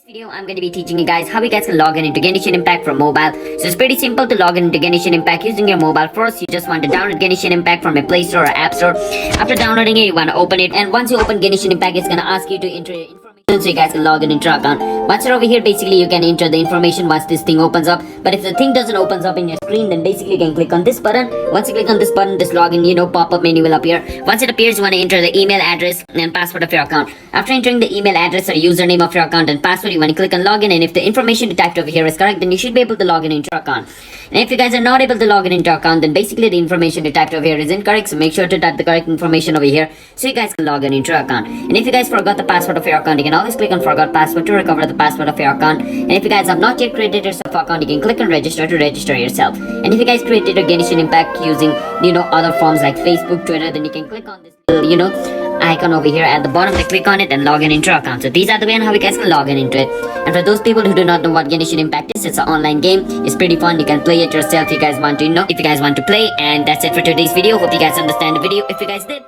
Video I'm going to be teaching you guys how you guys can log in into Genshin Impact from mobile. So it's pretty simple to log in into Genshin Impact using your mobile. First, you just want to download Genshin Impact from a Play Store or App Store. After downloading it, you want to open it, and once you open Genshin Impact, it's going to ask you to enter your information so you guys can log in into your account. Once you're over here, basically you can enter the information once this thing opens up. But if the thing doesn't opens up in your screen, then basically you can click on this button. Once you click on this button, this login pop-up menu will appear. Once it appears, you want to enter the email address and password of your account. After entering the email address or username of your account and password, you want to click on login, and if the information you typed over here is correct, then you should be able to log in into your account. And if you guys are not able to log in into your account, then basically the information you typed over here is incorrect, so make sure to type the correct information over here so you guys can log in into your account. And if you guys forgot the password of your account, you can always click on forgot password to recover the password of your account. And if you guys have not yet created your account, you can click on register to register yourself. And if you guys created a Genshin Impact using other forms like Facebook, Twitter, then you can click on this little icon over here at the bottom. They click on it and log in into your account. So these are the way on how you guys can log in into it. And for those people who do not know what Genshin Impact is, it's an online game. It's pretty fun. You can play it yourself if you guys want to play. And that's it for today's video. Hope you guys understand the video. If you guys did,